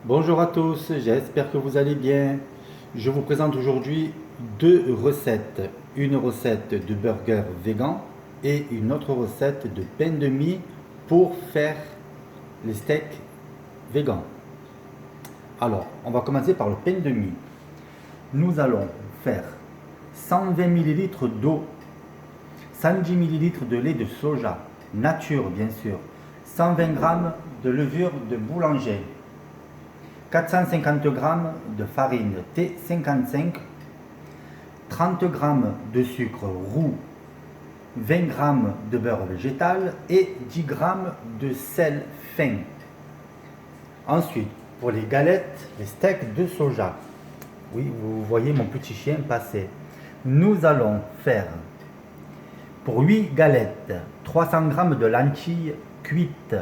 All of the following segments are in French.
Bonjour à tous, j'espère que vous allez bien. Je vous présente aujourd'hui deux recettes. Une recette de burger vegan et une autre recette de pain de mie pour faire les steaks vegan. Alors, on va commencer par le pain de mie. Nous allons faire 120 ml d'eau, 110 ml de lait de soja, nature bien sûr, 120 g de levure de boulanger, 450 g de farine T55, 30 g de sucre roux, 20 g de beurre végétal et 10 g de sel fin. Ensuite, pour les galettes, les steaks de soja, oui, vous voyez mon petit chien passer. Nous allons faire pour 8 galettes 300 g de lentilles cuites,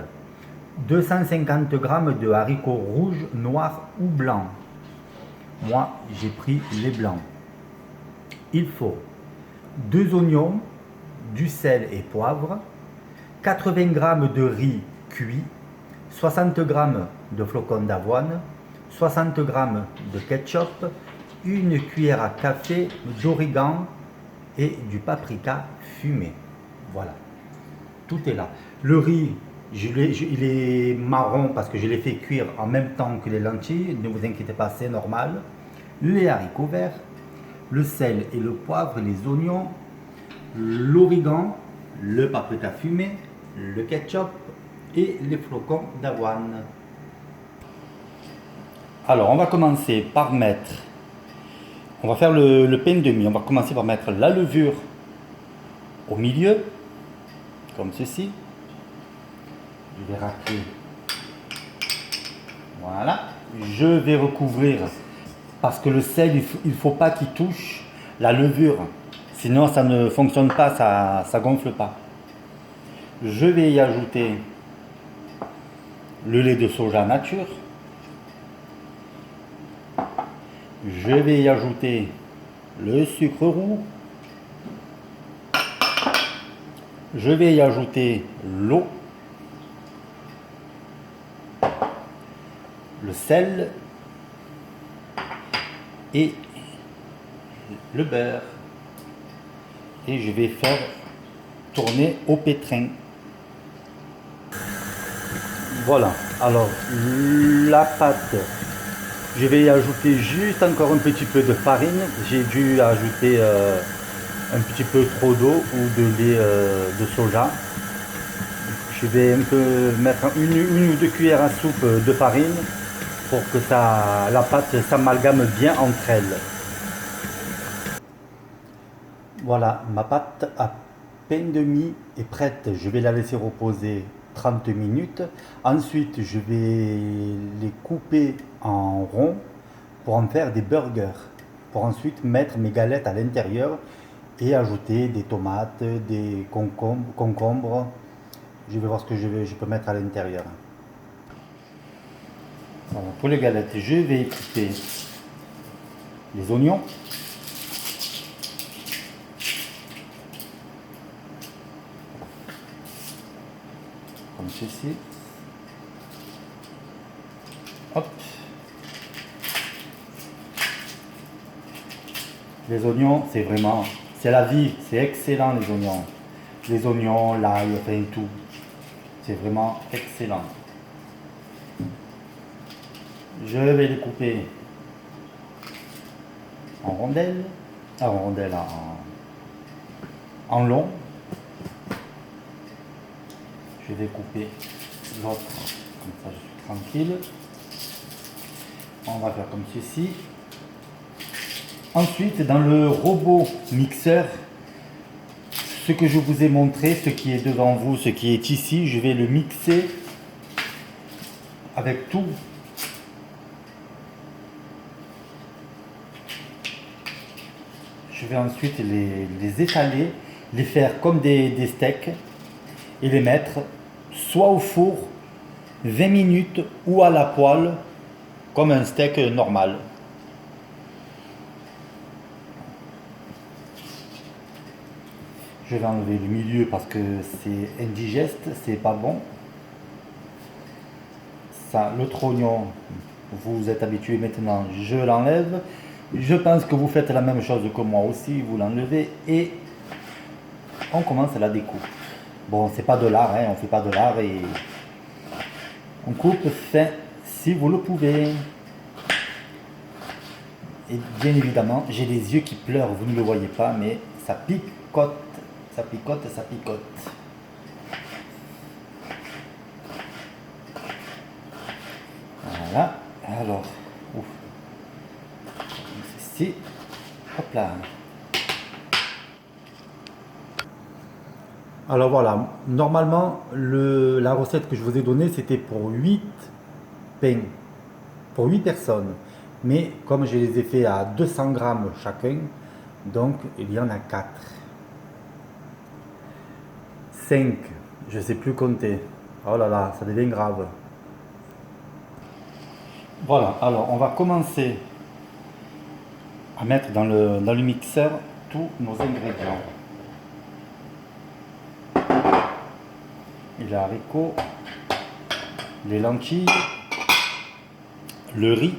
250 g de haricots rouges, noirs ou blancs. Moi, j'ai pris les blancs. Il faut 2 oignons, du sel et poivre, 80 g de riz cuit, 60 g de flocons d'avoine, 60 g de ketchup, une cuillère à café d'origan et du paprika fumé. Voilà, tout est là. Le riz, il est marron parce que je l'ai fait cuire en même temps que les lentilles, ne vous inquiétez pas, c'est normal. Les haricots verts, le sel et le poivre, les oignons, l'origan, le paprika fumé, le ketchup et les flocons d'avoine. Alors on va commencer par mettre, on va faire le pain de mie, on va commencer par mettre la levure au milieu, comme ceci. Je vais racler, voilà. Je vais recouvrir parce que le sel, il ne faut pas qu'il touche la levure, sinon ça ne fonctionne pas, ça gonfle pas. Je vais y ajouter le lait de soja nature. Je vais y ajouter le sucre roux. Je vais y ajouter l'eau, le sel et le beurre. Et je vais faire tourner au pétrin. Voilà, alors la pâte, je vais y ajouter juste encore un petit peu de farine. J'ai dû ajouter un petit peu trop d'eau ou de lait de soja. Je vais un peu mettre une ou deux cuillères à soupe de farine pour que la pâte s'amalgame bien entre elles. Voilà, ma pâte à pain de mie est prête. Je vais la laisser reposer 30 minutes. Ensuite, je vais les couper en ronds pour en faire des burgers. Pour ensuite mettre mes galettes à l'intérieur et ajouter des tomates, des concombres. Je vais voir ce que je peux mettre à l'intérieur. Voilà, pour les galettes, je vais couper les oignons. Comme ceci. Hop. Les oignons, c'est la vie, c'est excellent les oignons. Les oignons, l'ail, enfin tout. C'est vraiment excellent. Je vais les couper en rondelles, en long. Je vais couper l'autre, comme ça je suis tranquille. On va faire comme ceci. Ensuite, dans le robot mixeur, ce que je vous ai montré, ce qui est devant vous, ce qui est ici, je vais le mixer avec tout. Je vais ensuite les étaler, les faire comme des steaks et les mettre soit au four 20 minutes ou à la poêle comme un steak normal. Je vais enlever le milieu parce que c'est indigeste, c'est pas bon. Ça, l'autre oignon, vous êtes habitué maintenant, je l'enlève. Je pense que vous faites la même chose que moi aussi, vous l'enlevez et on commence la découpe. Bon, c'est pas de l'art, hein, on fait pas de l'art et on coupe fin si vous le pouvez. Et bien évidemment, j'ai les yeux qui pleurent, vous ne le voyez pas, mais ça picote, ça picote, ça picote. Voilà, alors, ouf. Ceci, hop là. Alors voilà, normalement, la recette que je vous ai donnée, c'était pour 8 pains, pour 8 personnes. Mais comme je les ai fait à 200 grammes chacun, donc il y en a 4. 5, je ne sais plus compter. Oh là là, ça devient grave. Voilà, alors on va commencer à mettre dans le mixeur tous nos ingrédients. Les haricots, les lentilles, le riz,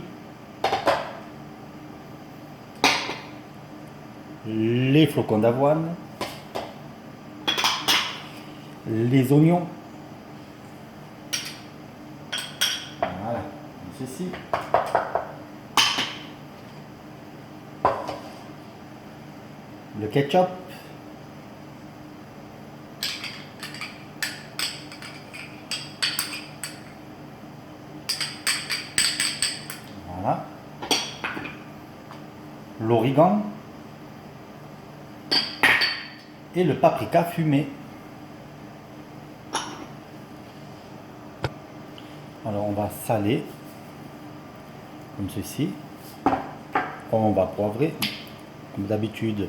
les flocons d'avoine, les oignons, voilà, comme ceci, le ketchup, voilà, l'origan et le paprika fumé. Alors on va saler comme ceci, on va poivrer comme d'habitude.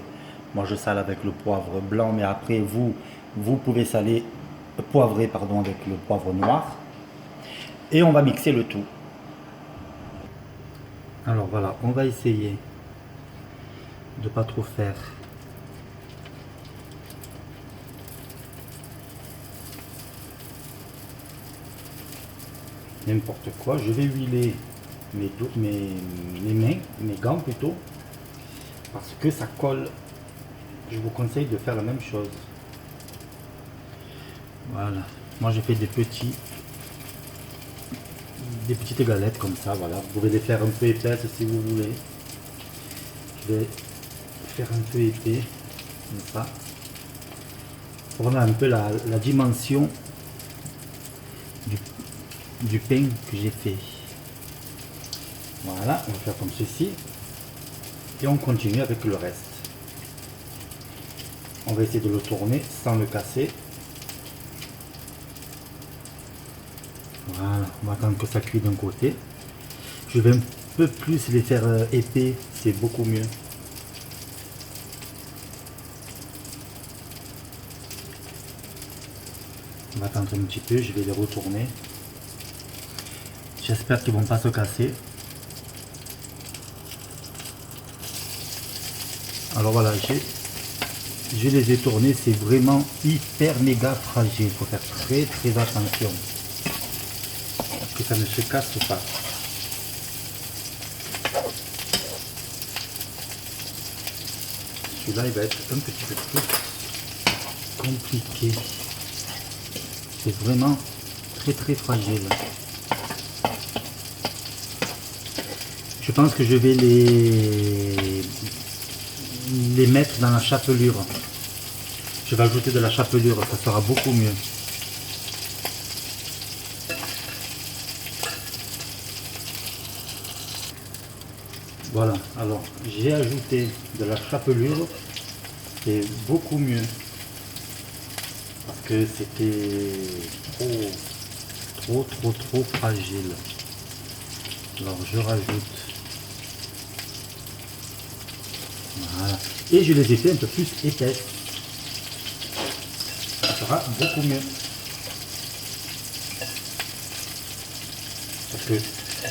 Moi je sale avec le poivre blanc, mais après vous pouvez saler, poivrer pardon, avec le poivre noir. Et on va mixer le tout. Alors voilà, on va essayer de pas trop faire n'importe quoi. Je vais huiler mes mains, mes gants plutôt, parce que ça colle. Je vous conseille de faire la même chose. Voilà, moi j'ai fait des petites galettes comme ça. Voilà, vous pouvez les faire un peu épaisses si vous voulez. Je vais faire un peu épais comme ça pour voir un peu la dimension du pain que j'ai fait. Voilà, on va faire comme ceci et on continue avec le reste. On va essayer de le tourner sans le casser. Voilà, on va attendre que ça cuit d'un côté. Je vais un peu plus les faire épais, c'est beaucoup mieux. On va attendre un petit peu, je vais les retourner. J'espère qu'ils ne vont pas se casser. Alors voilà, je les ai tournés, c'est vraiment hyper méga fragile. Il faut faire très très attention que ça ne se casse pas. Celui-là il va être un petit peu plus compliqué. C'est vraiment très très fragile. Je pense que je vais les mettre dans la chapelure. Je vais ajouter de la chapelure, ça sera beaucoup mieux. Voilà, alors j'ai ajouté de la chapelure, c'est beaucoup mieux parce que c'était trop fragile. Alors je rajoute, voilà, et je les ai fait un peu plus épaisses, ça sera beaucoup mieux parce que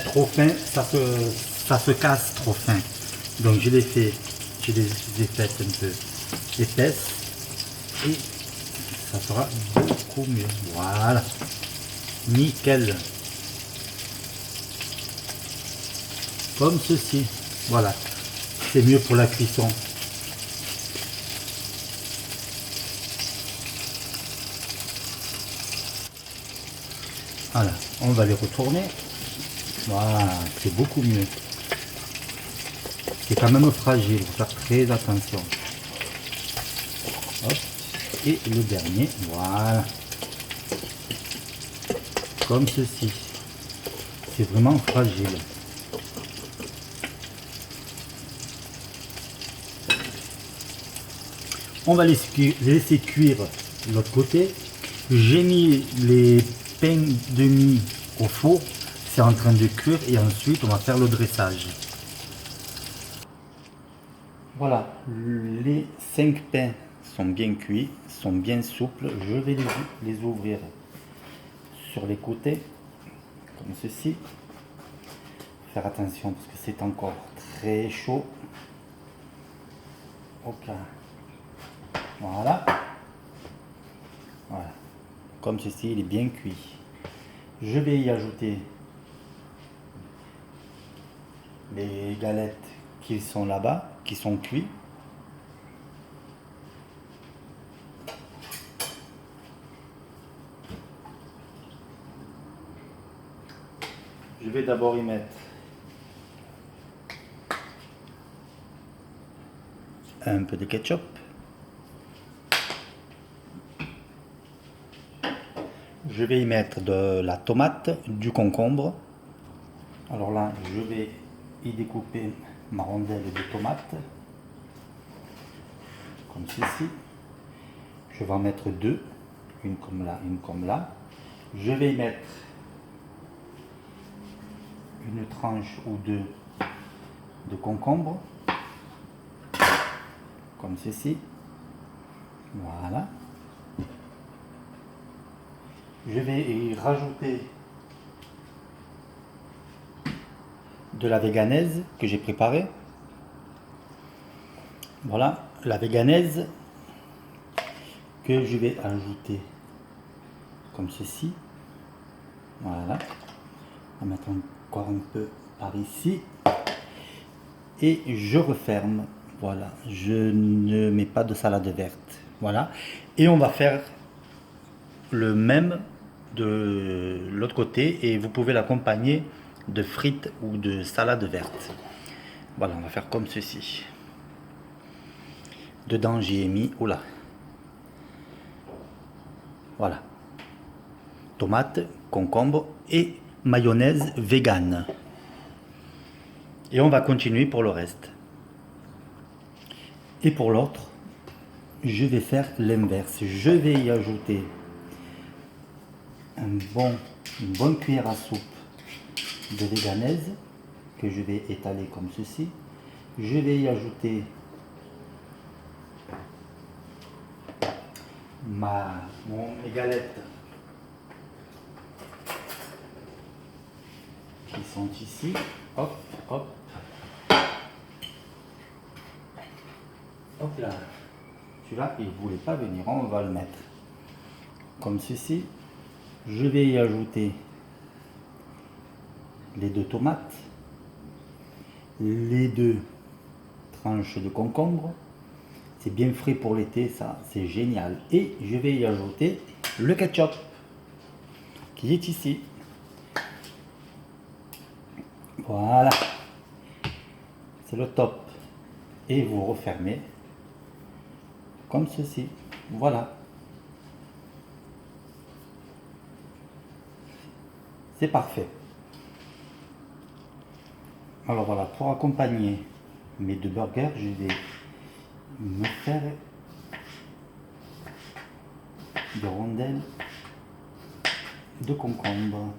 trop fin ça se casse trop fin. Donc je les ai faites un peu épaisses et ça sera beaucoup mieux. Voilà, nickel. comme ceci. Voilà, c'est mieux pour la cuisson. Voilà, on va les retourner. Voilà, c'est beaucoup mieux. C'est quand même fragile, il faut faire très attention. Hop. Et le dernier, voilà. Comme ceci. C'est vraiment fragile. On va laisser cuire de l'autre côté. J'ai mis les pains de mie au four. C'est en train de cuire et ensuite on va faire le dressage. Voilà, les 5 pains sont bien cuits, sont bien souples. Je vais les ouvrir sur les côtés, comme ceci. Faire attention parce que c'est encore très chaud. Ok. Voilà. Voilà. Comme ceci, il est bien cuit. Je vais y ajouter les galettes qui sont là-bas, qui sont cuits. Je vais d'abord y mettre un peu de ketchup. Je vais y mettre de la tomate, du concombre. Alors là, je vais y découper ma rondelle de tomate, comme ceci. Je vais en mettre deux, une comme là, une comme là. Je vais y mettre une tranche ou deux de concombre, comme ceci. Voilà. Je vais y rajouter de la véganaise que j'ai préparée. Voilà, la véganaise que je vais ajouter comme ceci. Voilà. On va mettre encore un peu par ici. Et je referme. Voilà, je ne mets pas de salade verte. Voilà. Et on va faire le même de l'autre côté et vous pouvez l'accompagner de frites ou de salade verte. Voilà, on va faire comme ceci. Dedans j'y ai mis, oula, voilà, tomates, concombre et mayonnaise végane. Et on va continuer pour le reste. Et pour l'autre, je vais faire l'inverse. Je vais y ajouter une bonne cuillère à soupe de véganaise que je vais étaler comme ceci. Je vais y ajouter mes galettes qui sont ici. Hop, hop. Hop là. Celui-là, il ne voulait pas venir. On va le mettre comme ceci. Je vais y ajouter les deux tomates, les deux tranches de concombre. C'est bien frais pour l'été, ça, c'est génial. Et je vais y ajouter le ketchup qui est ici. Voilà, c'est le top. Et vous refermez comme ceci. Voilà. C'est parfait. Alors voilà, pour accompagner mes deux burgers, je vais me faire des rondelles de concombre.